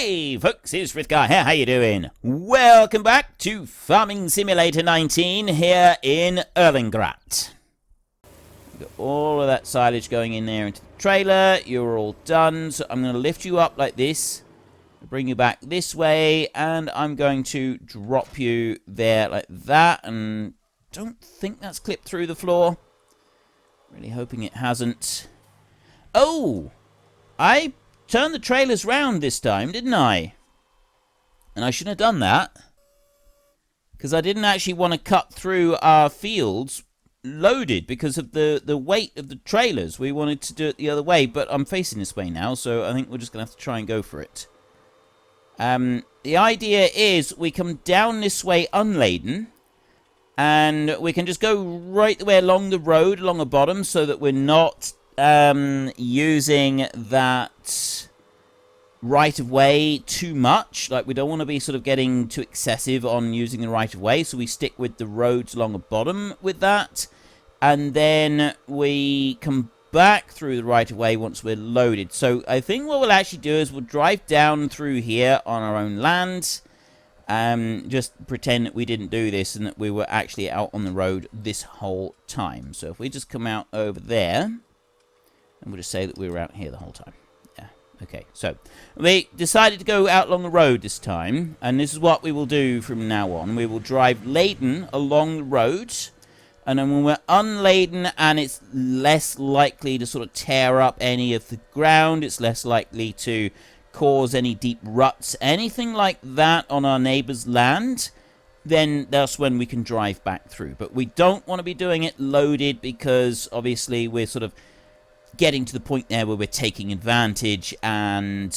Hey folks, it's Frithgar here, how you doing? Welcome back to Farming Simulator 19 here in Erlengrat. Got all of that silage going in there into the trailer. You're all done, so I'm going to lift you up like this, bring you back this way, and I'm going to drop you there like that, and don't think that's clipped through the floor. Really hoping it hasn't. Oh! I turned the trailers round this time, didn't I? And I shouldn't have done that, because I didn't actually want to cut through our fields loaded because of the weight of the trailers. We wanted to do it the other way, but I'm facing this way now, so I think we're just going to have to try and go for it. The idea is we come down this way unladen, and we can just go right the way along the road, along the bottom, so that we're not using that right of way too much. Like, we don't want to be sort of getting too excessive on using the right of way, so we stick with the roads along the bottom with that, and then we come back through the right of way once we're loaded. So I think what we'll actually do is we'll drive down through here on our own land, just pretend that we didn't do this and that we were actually out on the road this whole time. So if we just come out over there, and we'll just say that we were out here the whole time. Yeah, okay. So we decided to go out along the road this time, and this is what we will do from now on. We will drive laden along the road, and then when we're unladen and it's less likely to sort of tear up any of the ground, it's less likely to cause any deep ruts, anything like that on our neighbour's land, then that's when we can drive back through. But we don't want to be doing it loaded, because obviously we're sort of getting to the point there where we're taking advantage, and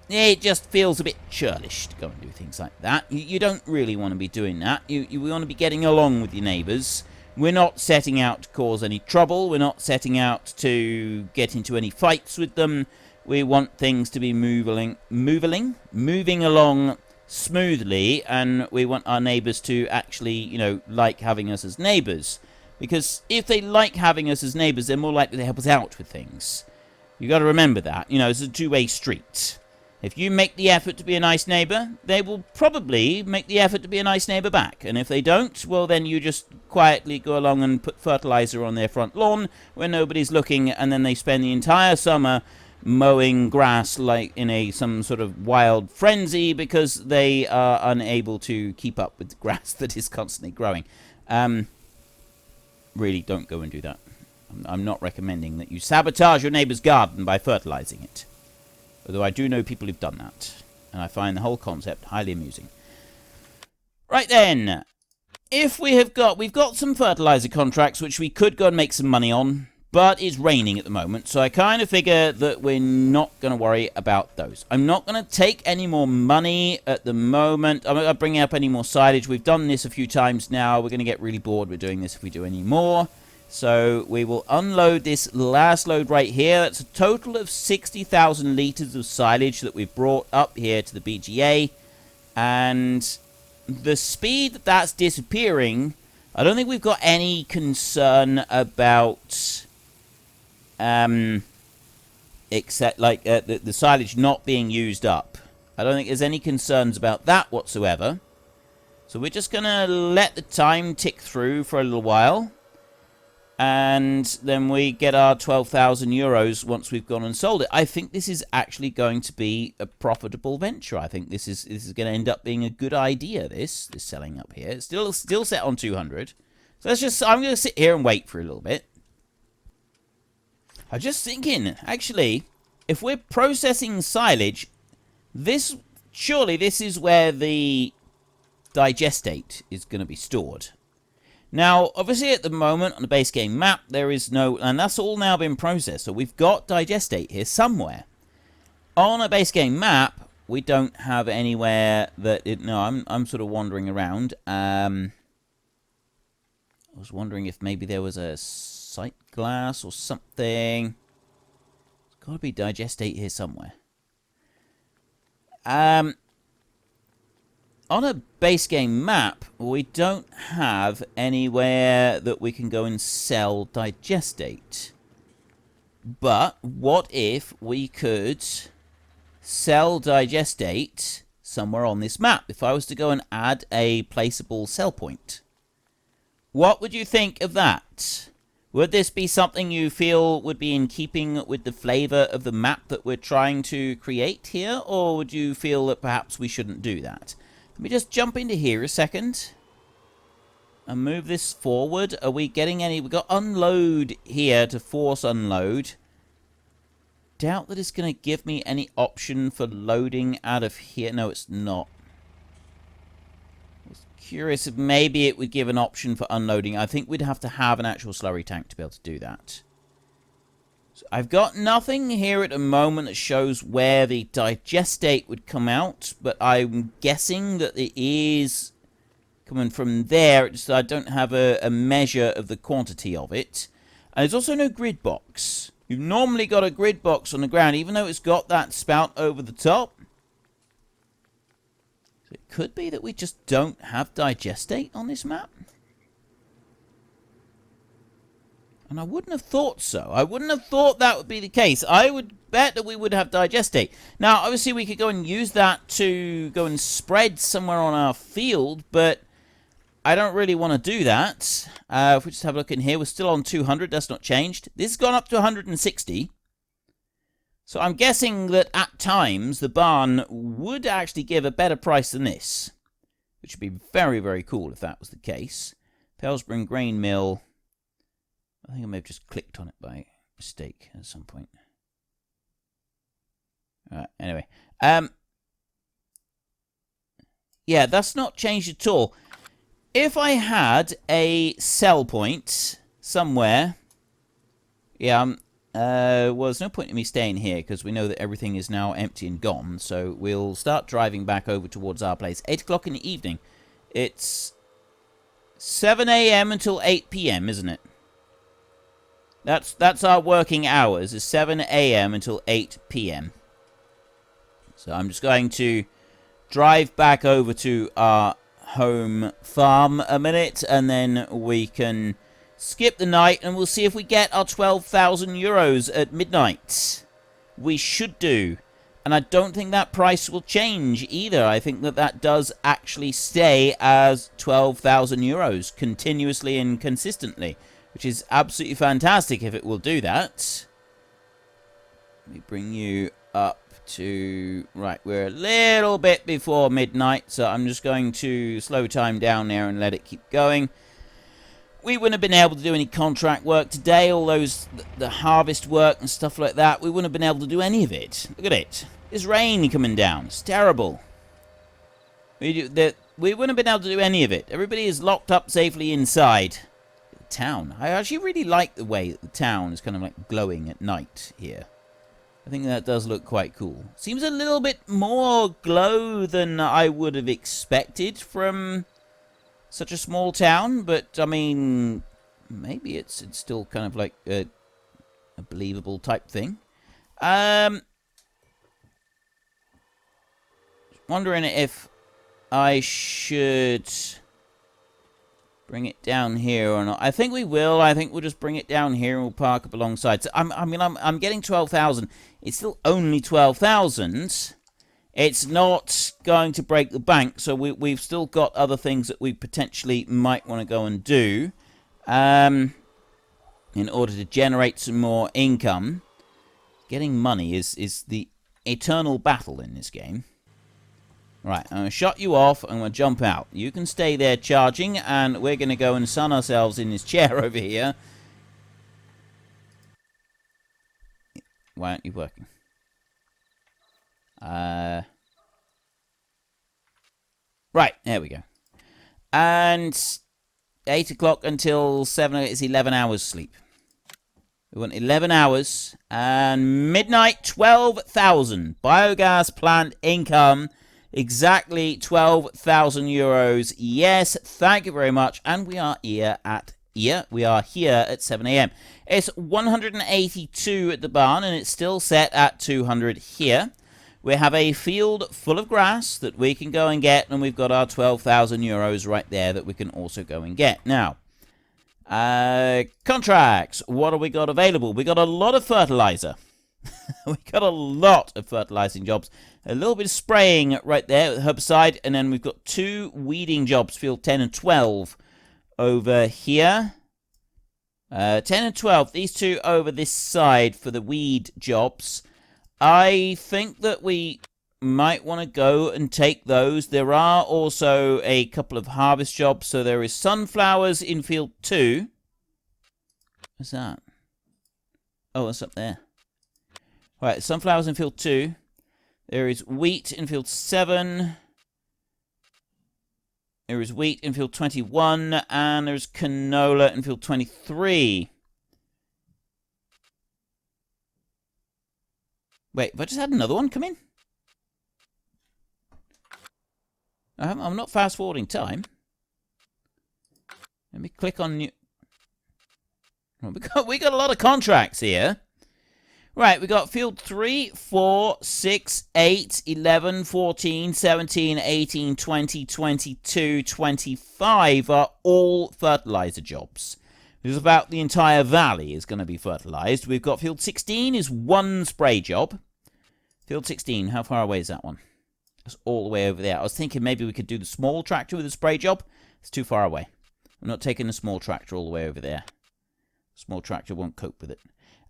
it just feels a bit churlish to go and do things like that. You don't really want to be doing that. You want to be getting along with your neighbours. We're not setting out to cause any trouble. We're not setting out to get into any fights with them. We want things to be moving along smoothly, and we want our neighbours to actually, you know, like having us as neighbours. Because if they like having us as neighbours, they're more likely to help us out with things. You've got to remember that. You know, it's a two-way street. If you make the effort to be a nice neighbour, they will probably make the effort to be a nice neighbour back. And if they don't, well, then you just quietly go along and put fertiliser on their front lawn when nobody's looking, and then they spend the entire summer mowing grass like in some sort of wild frenzy, because they are unable to keep up with the grass that is constantly growing. Really, don't go and do that. I'm not recommending that you sabotage your neighbour's garden by fertilising it. Although I do know people who've done that, and I find the whole concept highly amusing. Right then, if we've got some fertiliser contracts which we could go and make some money on, but it's raining at the moment, so I kind of figure that we're not going to worry about those. I'm not going to take any more money at the moment. I'm not going to bring up any more silage. We've done this a few times now. We're going to get really bored with doing this if we do any more. So we will unload this last load right here. That's a total of 60,000 litres of silage that we've brought up here to the BGA. And the speed that that's disappearing, I don't think we've got any concern about, except like the silage not being used up. I don't think there's any concerns about that whatsoever. So we're just going to let the time tick through for a little while. And then we get our 12,000 euros once we've gone and sold it. I think this is actually going to be a profitable venture. I think this is going to end up being a good idea, this selling up here. It's still set on 200. So I'm going to sit here and wait for a little bit. I'm just thinking, actually, if we're processing silage, surely this is where the digestate is going to be stored. Now, obviously at the moment on the base game map, there is no, and that's all now been processed, so we've got digestate here somewhere. On a base game map, we don't have anywhere that I'm sort of wandering around. I was wondering if maybe there was a sight glass or something. There's got to be digestate here somewhere. On a base game map, we don't have anywhere that we can go and sell digestate. But what if we could cell digestate somewhere on this map. If I was to go and add a placeable sell point, what would you think of that? Would this be something you feel would be in keeping with the flavor of the map that we're trying to create here, or would you feel that perhaps we shouldn't do that? Let me just jump into here a second and move this forward. Are we getting any? We've got unload here to force unload. Doubt that it's going to give me any option for loading out of here. No, it's not. I was curious if maybe it would give an option for unloading. I think we'd have to have an actual slurry tank to be able to do that. So I've got nothing here at the moment that shows where the digestate would come out, but I'm guessing that it is coming from there. It's just I don't have a measure of the quantity of it. And there's also no grid box. You've normally got a grid box on the ground, even though it's got that spout over the top. So it could be that we just don't have digestate on this map. And I wouldn't have thought so. I wouldn't have thought that would be the case. I would bet that we would have digestate. Now, obviously, we could go and use that to go and spread somewhere on our field, but I don't really want to do that. If we just have a look in here, we're still on 200. That's not changed. This has gone up to 160. So I'm guessing that at times the barn would actually give a better price than this, which would be very, very cool if that was the case. Pellsbury Grain Mill. I think I may have just clicked on it by mistake at some point. Anyway. Yeah, that's not changed at all. If I had a sell point somewhere, well, there's no point in me staying here because we know that everything is now empty and gone. So we'll start driving back over towards our place. 8 o'clock in the evening. It's 7 a.m. until 8 p.m., isn't it? That's our working hours, is 7 a.m. until 8 p.m. So I'm just going to drive back over to our home farm a minute, and then we can skip the night, and we'll see if we get our 12,000 euros at midnight. We should do. And I don't think that price will change either. I think that that does actually stay as 12,000 euros continuously and consistently, which is absolutely fantastic if it will do that. Let me bring you up to... Right, we're a little bit before midnight, so I'm just going to slow time down there and let it keep going. We wouldn't have been able to do any contract work today, all those, the harvest work and stuff like that. We wouldn't have been able to do any of it. Look at it. There's rain coming down. It's terrible. We wouldn't have been able to do any of it. Everybody is locked up safely inside the town. I actually really like the way that the town is kind of like glowing at night here. I think that does look quite cool. Seems a little bit more glow than I would have expected from such a small town, but I mean, maybe it's still kind of like a believable type thing. Wondering if I should bring it down here or not. I think we will. I think we'll just bring it down here and we'll park up alongside. So I'm getting 12,000. It's still only 12,000. It's not going to break the bank, so we've still got other things that we potentially might want to go and do in order to generate some more income. Getting money is the eternal battle in this game. Right, I'm going to shut you off. I'm going to jump out. You can stay there charging, and we're going to go and sun ourselves in this chair over here. Why aren't you working? Right, there we go. And 8 o'clock until 7 is 11 hours sleep. We want 11 hours. And midnight, 12,000. Biogas plant income. Exactly 12,000 euros. Yes, thank you very much. And we are here at 7 a.m. It's 182 at the barn, and it's still set at 200 here. We have a field full of grass that we can go and get, and we've got our 12,000 euros right there that we can also go and get. Now, contracts. What have we got available? We got a lot of fertilizer. We got a lot of fertilizing jobs. A little bit of spraying right there with herbicide. And then we've got 2 weeding jobs, field 10 and 12, over here. 10 and 12, these 2 over this side for the weed jobs. I think that we might want to go and take those. There are also a couple of harvest jobs. So there is sunflowers in field 2. What's that? Oh, that's up there. Right, sunflowers in field 2. There is wheat in field 7. There is wheat in field 21. And there's canola in field 23. Wait, have I just had another one come in? I'm not fast forwarding time. Let me click on new. We got a lot of contracts here. Right, we got field 3, 4, 6, 8, 11, 14, 17, 18, 20, 22, 25 are all fertilizer jobs. This is about the entire valley is going to be fertilized. We've got field 16 is 1 spray job. Field 16, how far away is that one? It's all the way over there. I was thinking maybe we could do the small tractor with a spray job. It's too far away. I'm not taking the small tractor all the way over there. Small tractor won't cope with it.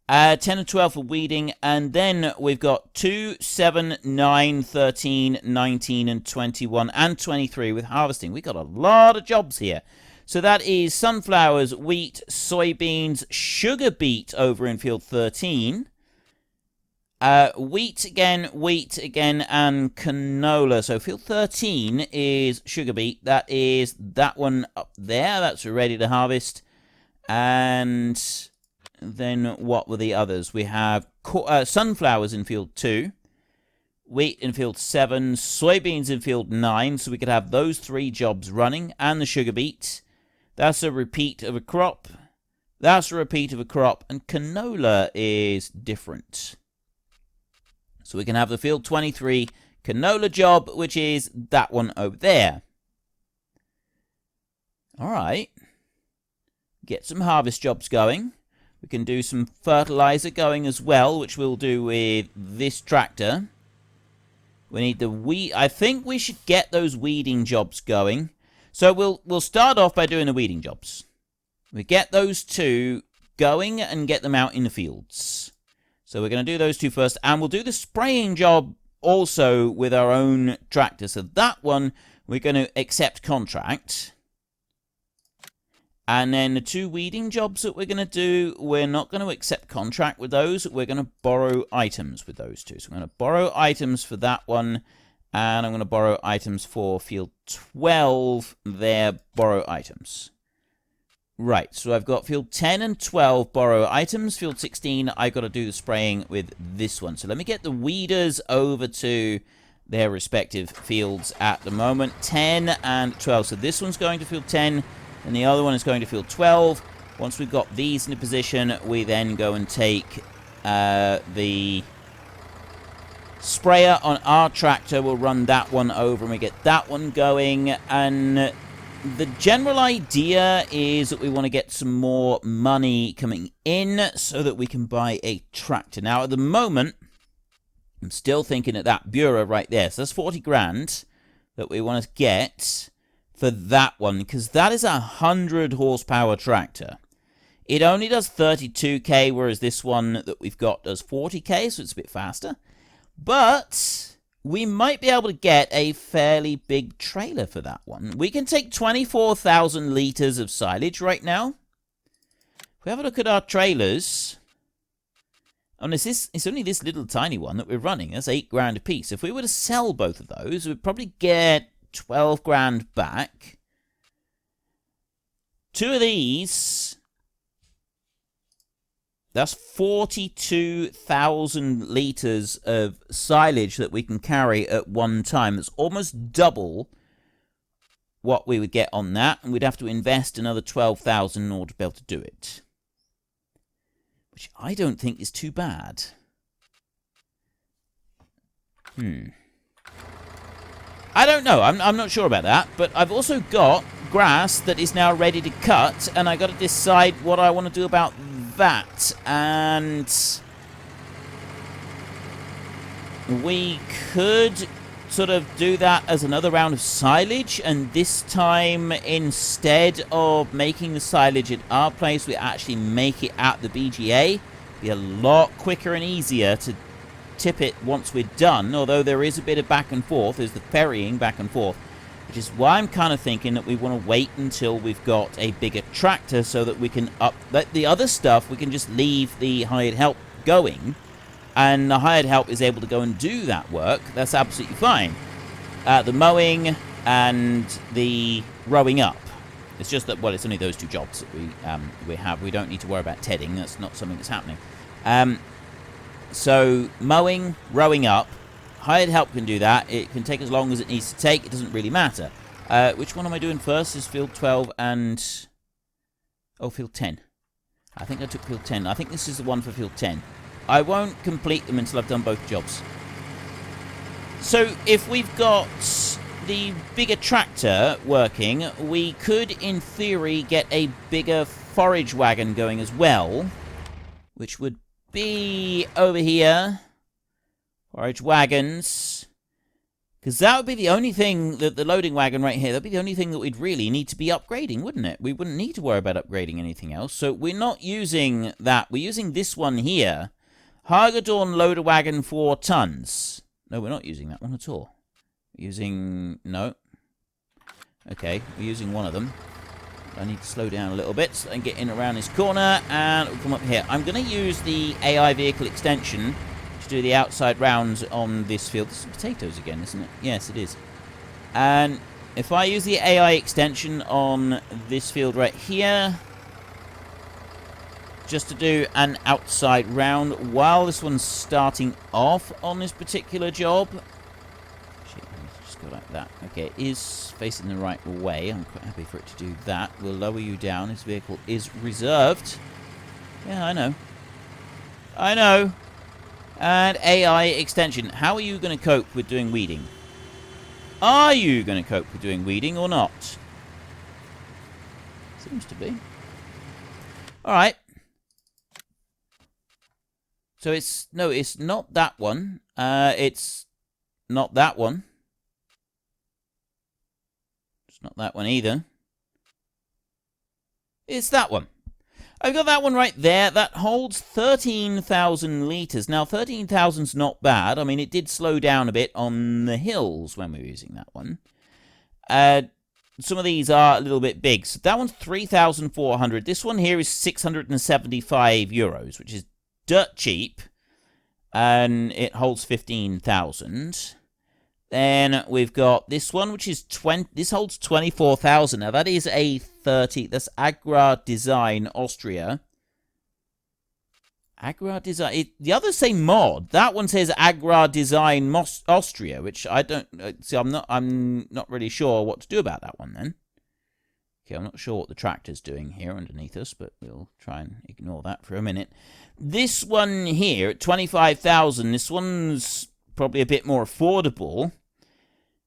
10 and 12 for weeding. And then we've got 2, 7, 9, 13, 19, and 21, and 23 with harvesting. We've got a lot of jobs here. So that is sunflowers, wheat, soybeans, sugar beet over in field 13. Wheat again, and canola. So field 13 is sugar beet. That is that one up there. That's ready to harvest. And then what were the others? We have sunflowers in field 2. Wheat in field 7. Soybeans in field 9. So we could have those 3 jobs running. And the sugar beet. That's a repeat of a crop. That's a repeat of a crop. And canola is different. So we can have the field 23 canola job, which is that one over there. All right. Get some harvest jobs going. We can do some fertilizer going as well, which we'll do with this tractor. We need the weed. I think we should get those weeding jobs going. So we'll start off by doing the weeding jobs. We get those 2 going and get them out in the fields. So we're going to do those 2 first, and we'll do the spraying job also with our own tractor. So that one, we're going to accept contract. And then the 2 weeding jobs that we're going to do, we're not going to accept contract with those. We're going to borrow items with those 2. So I'm going to borrow items for that one, and I'm going to borrow items for field 12. There, borrow items. Right, so I've got field 10 and 12 borrow items. Field 16, I've got to do the spraying with this one. So let me get the weeders over to their respective fields at the moment. 10 and 12. So this one's going to field 10, and the other one is going to field 12. Once we've got these in a position, we then go and take the sprayer on our tractor. We'll run that one over, and we get that one going. And the general idea is that we want to get some more money coming in so that we can buy a tractor. Now, at the moment, I'm still thinking at that bureau right there. So that's 40 grand that we want to get for that one, because that is a 100 horsepower tractor. It only does 32k, whereas this one that we've got does 40k, so it's a bit faster. But we might be able to get a fairly big trailer for that one. We can take 24,000 litres of silage right now. If we have a look at our trailers, and it's only this little tiny one that we're running. That's 8 grand a piece. If we were to sell both of those, we'd probably get 12 grand back. 2 of these, that's 42,000 litres of silage that we can carry at one time. That's almost double what we would get on that, and we'd have to invest another 12,000 in order to be able to do it. Which I don't think is too bad. I don't know. I'm not sure about that, but I've also got grass that is now ready to cut, and I got to decide what I want to do about that. And we could sort of do that as another round of silage, and this time, instead of making the silage at our place, we actually make it at the BGA. Be a lot quicker and easier to tip it once we're done, although there is a bit of back and forth. There's the ferrying back and forth, which is why I'm kind of thinking that we want to wait until we've got a bigger tractor so that we can the other stuff. We can just leave the hired help going, and the hired help is able to go and do that work. That's absolutely fine. The mowing and the rowing up. It's just that, well, it's only those two jobs that we have. We don't need to worry about tedding. That's not something that's happening. So mowing, rowing up, hired help can do that. It can take as long as it needs to take. It doesn't really matter. Which one am I doing first? Is field 12 and... oh, field 10. I think I took field 10. I think this is the one for field 10. I won't complete them until I've done both jobs. So if we've got the bigger tractor working, we could, in theory, get a bigger forage wagon going as well, which would be over here. Forage wagons. Because that would be the only thing, that the loading wagon right here, that would be the only thing that we'd really need to be upgrading, wouldn't it? We wouldn't need to worry about upgrading anything else. So we're not using that. We're using this one here. Hagedorn loader wagon 4 tons. No, we're not using that one at all. We're using... no. Okay, we're using one of them. I need to slow down a little bit so I can get in around this corner, and we'll come up here. I'm going to use the AI vehicle extension to do the outside rounds on this field. This is potatoes again, isn't it? Yes, it is. And if I use the AI extension on this field right here, just to do an outside round while this one's starting off on this particular job. Shit, just go like that. Okay, it is facing the right way. I'm quite happy for it to do that. We'll lower you down. This vehicle is reserved. Yeah, I know. I know. And AI extension. How are you going to cope with doing weeding? Are you going to cope with doing weeding or not? Seems to be. Alright. So it's... no, it's not that one. It's not that one. It's not that one either. It's that one. I've got that one right there. That holds 13,000 litres. Now, 13,000's not bad. I mean, it did slow down a bit on the hills when we were using that one. Some of these are a little bit big. So that one's 3,400. This one here is 675 euros, which is dirt cheap. And it holds 15,000. Then we've got this one, which is this holds 24,000. Now that is a 30. That's Agra Design Austria. Agra Design. The others say mod. That one says Agra Design Austria, which I don't see. I'm not really sure what to do about that one then. Okay, I'm not sure what the tractor's doing here underneath us, but we'll try and ignore that for a minute. This one here at 25,000. This one's probably a bit more affordable.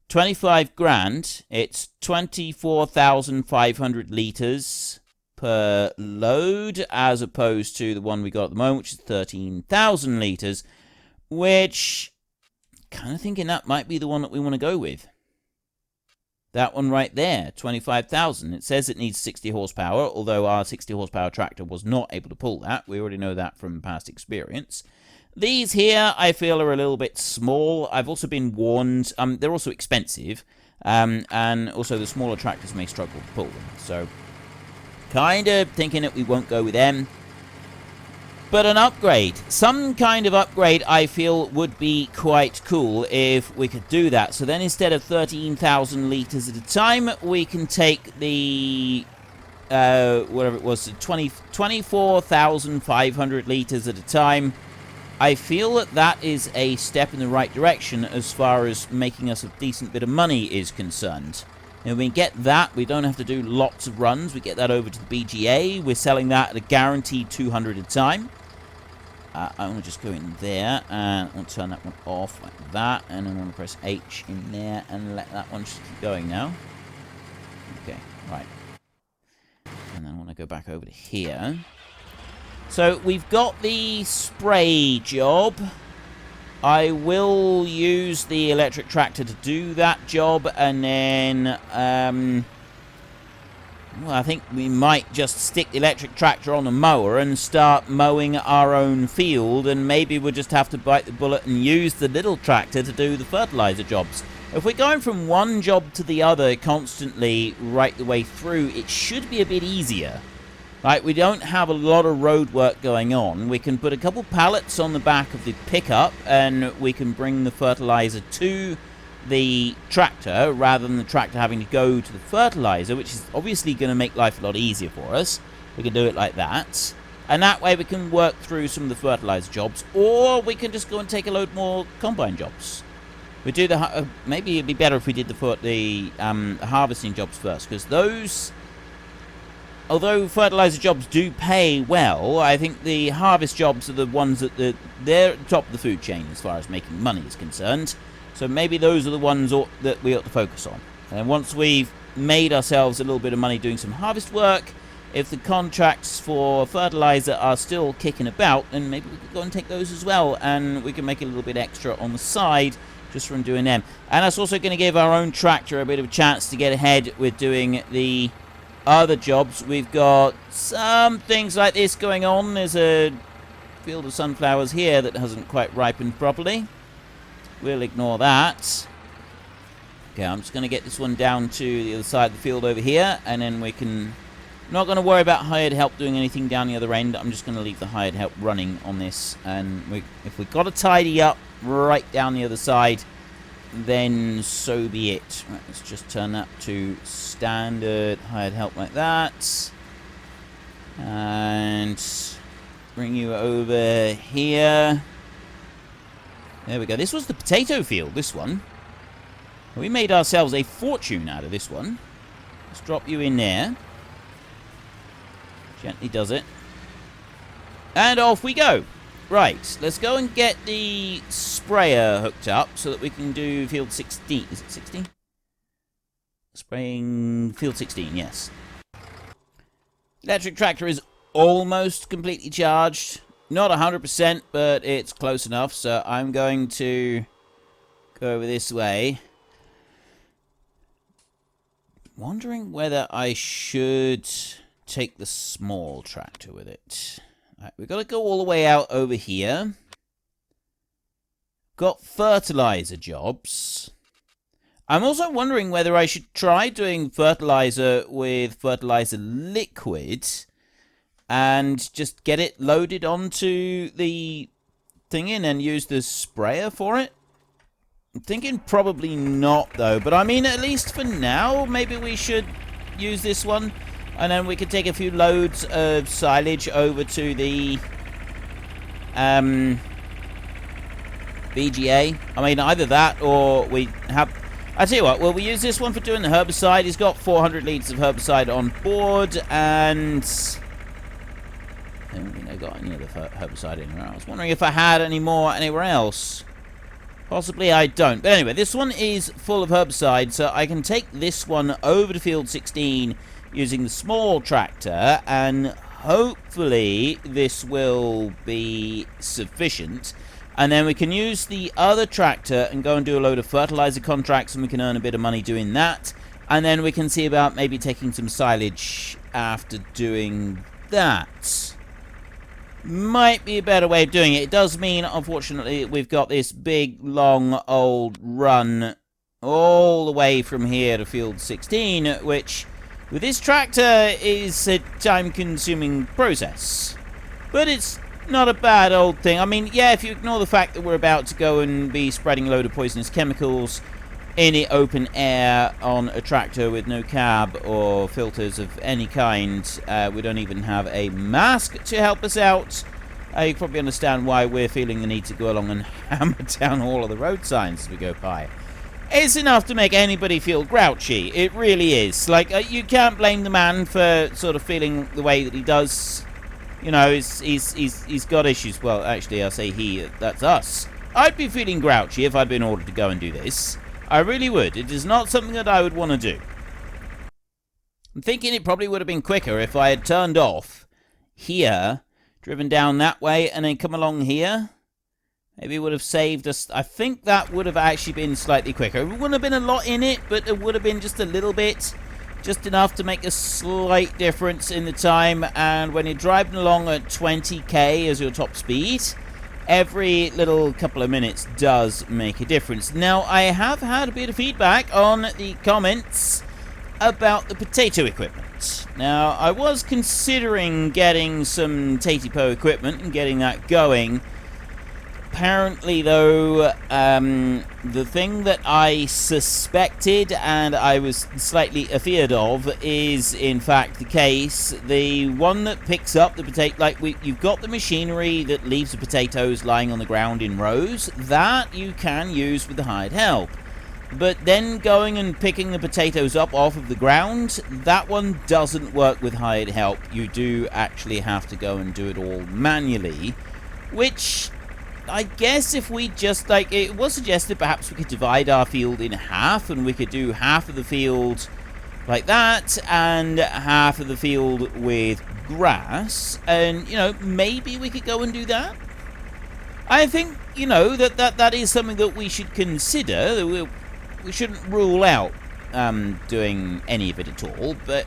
25 grand. It's 24,500 litres per load, as opposed to the one we got at the moment, which is 13,000 litres, which kind of thinking that might be the one that we want to go with. That one right there, 25,000. It says it needs 60 horsepower, although our 60 horsepower tractor was not able to pull that. We already know that from past experience. These here, I feel, are a little bit small. I've also been warned. They're also expensive. And also the smaller tractors may struggle to pull them. So, kind of thinking that we won't go with them. But an upgrade. Some kind of upgrade, I feel, would be quite cool if we could do that. So then instead of 13,000 litres at a time, we can take the... whatever it was, 24,500 litres at a time. I feel that that is a step in the right direction as far as making us a decent bit of money is concerned. And we get that, we don't have to do lots of runs. We get that over to the BGA. We're selling that at a guaranteed 200 a time. I want to just go in there, and I want to turn that one off like that, and I want to press H in there, and let that one just keep going now. Okay, right. And then I want to go back over to here. So, we've got the spray job. I will use the electric tractor to do that job, and then well, I think we might just stick the electric tractor on the mower and start mowing our own field, and maybe we'll just have to bite the bullet and use the little tractor to do the fertilizer jobs. If we're going from one job to the other constantly right the way through, it should be a bit easier. Right, we don't have a lot of road work going on. We can put a couple pallets on the back of the pickup, and we can bring the fertilizer to the tractor rather than the tractor having to go to the fertilizer, which is obviously going to make life a lot easier for us. We can do it like that, and that way we can work through some of the fertilizer jobs, or we can just go and take a load more combine jobs. We do the maybe it'd be better if we did the harvesting jobs first, because those, although fertilizer jobs do pay well, I think the harvest jobs are the ones that they're at the top of the food chain as far as making money is concerned. So maybe those are the ones that we ought to focus on. And once we've made ourselves a little bit of money doing some harvest work, if the contracts for fertilizer are still kicking about, then maybe we could go and take those as well, and we can make a little bit extra on the side just from doing them. And that's also going to give our own tractor a bit of a chance to get ahead with doing the other jobs. We've got some things like this going on. There's a field of sunflowers here that hasn't quite ripened properly. We'll ignore that. Okay, I'm just going to get this one down to the other side of the field over here, and then we can... Not going to worry about hired help doing anything down the other end. I'm just going to leave the hired help running on this, and if we've got to tidy up right down the other side, then so be it. Right, let's just turn that to standard hired help like that, and bring you over here. There we go. This was the potato field, this one. We made ourselves a fortune out of this one. Let's drop you in there. Gently does it. And off we go. Right, let's go and get the sprayer hooked up so that we can do field 16. Is it 16? Spraying field 16, yes. Electric tractor is almost completely charged. Not 100%, but it's close enough, so I'm going to go over this way. Wondering whether I should take the small tractor with it. Right, we've got to go all the way out over here. Got fertilizer jobs. I'm also wondering whether I should try doing fertilizer with fertilizer liquid and just get it loaded onto the thing in and use the sprayer for it. I'm thinking probably not, though. But I mean, at least for now, maybe we should use this one. And then we could take a few loads of silage over to the BGA. I mean, either that or we have... I tell you what, well, we use this one for doing the herbicide. He's got 400 litres of herbicide on board, and... I don't think I got any other herbicide anywhere. I was wondering if I had any more anywhere else. Possibly I don't. But anyway, this one is full of herbicide, so I can take this one over to field 16 using the small tractor, and hopefully this will be sufficient. And then we can use the other tractor and go and do a load of fertilizer contracts, and we can earn a bit of money doing that. And then we can see about maybe taking some silage after doing that. Might be a better way of doing it. It does mean, unfortunately, we've got this big, long, old run all the way from here to field 16, which, with this tractor, is a time-consuming process. But it's not a bad old thing. I mean, yeah, if you ignore the fact that we're about to go and be spreading a load of poisonous chemicals in the open air on a tractor with no cab or filters of any kind. We don't even have a mask to help us out. You probably understand why we're feeling the need to go along and hammer down all of the road signs as we go by. It's enough to make anybody feel grouchy. It really is. Like, you can't blame the man for sort of feeling the way that he does. You know, he's got issues. Well, actually, I say he, that's us. I'd be feeling grouchy if I'd been ordered to go and do this. I really would. It is not something that I would want to do. I'm thinking it probably would have been quicker if I had turned off here, driven down that way, and then come along here. Maybe it would have saved us. I think that would have actually been slightly quicker. It wouldn't have been a lot in it, but it would have been just a little bit. Just enough to make a slight difference in the time. And when you're driving along at 20k as your top speed, every little couple of minutes does make a difference. Now, I have had a bit of feedback on the comments about the potato equipment. Now, I was considering getting some Tatipo equipment and getting that going. Apparently, though, the thing that I suspected and I was slightly afeared of is, in fact, the case. The one that picks up the potato, like, you've got the machinery that leaves the potatoes lying on the ground in rows. That you can use with the hired help. But then going and picking the potatoes up off of the ground, that one doesn't work with hired help. You do actually have to go and do it all manually, which I guess if we just, like, it was suggested perhaps we could divide our field in half and we could do half of the field like that and half of the field with grass, and, you know, maybe we could go and do that. I think, you know, that is something that we should consider. We shouldn't rule out doing any of it at all, but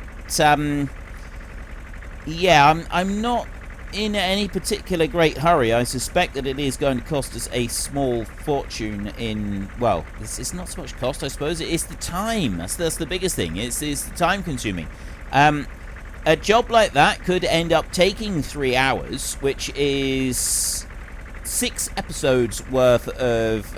yeah, I'm not in any particular great hurry. I suspect that it is going to cost us a small fortune in, well, it's not so much cost, I suppose, it's the time. That's the biggest thing. It's the time consuming. A job like that could end up taking 3 hours, which is 6 episodes worth of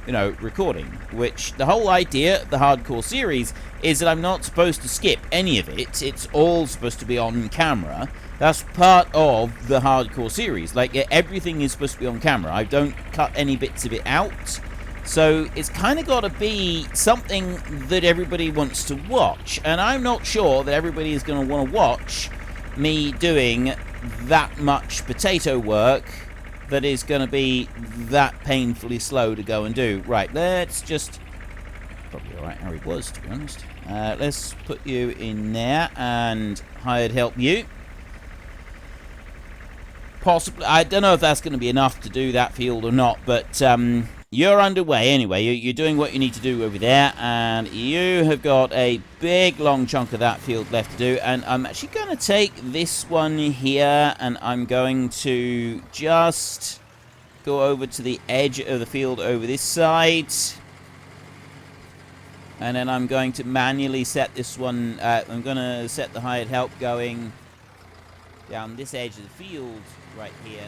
you know, recording, which the whole idea of the hardcore series is that I'm not supposed to skip any of it. It's all supposed to be on camera. That's part of the hardcore series. Like, everything is supposed to be on camera. I don't cut any bits of it out. So it's kind of got to be something that everybody wants to watch. And I'm not sure that everybody is going to want to watch me doing that much potato work that is going to be that painfully slow to go and do. Right, let's just... Probably alright how he was, to be honest. Let's put you in there and hired help you. Possibly, I don't know if that's going to be enough to do that field or not, but you're underway anyway. You're doing what you need to do over there, and you have got a big long chunk of that field left to do. And I'm actually going to take this one here, and I'm going to just go over to the edge of the field over this side, and then I'm going to manually set this one. I'm going to set the hired help going down this edge of the field right here.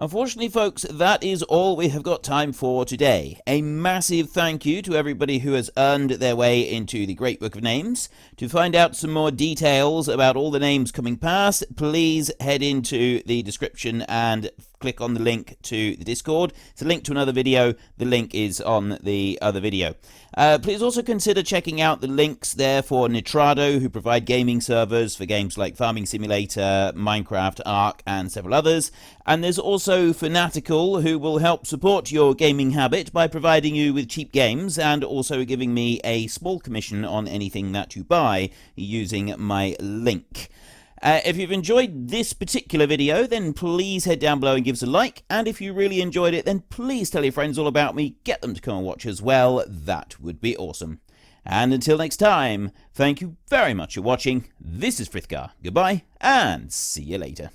Unfortunately, folks, that is all we have got time for today. A massive thank you to everybody who has earned their way into the Great Book of Names. To find out some more details about all the names coming past, please head into the description and click on the link to the Discord. It's a link to another video. The link is on the other video. Please also consider checking out the links there for Nitrado, who provide gaming servers for games like Farming Simulator, Minecraft, Ark, and several others. And there's also Fanatical, who will help support your gaming habit by providing you with cheap games and also giving me a small commission on anything that you buy using my link. If you've enjoyed this particular video, then please head down below and give us a like. And if you really enjoyed it, then please tell your friends all about me. Get them to come and watch as well. That would be awesome. And until next time, thank you very much for watching. This is Frithgar. Goodbye, and see you later.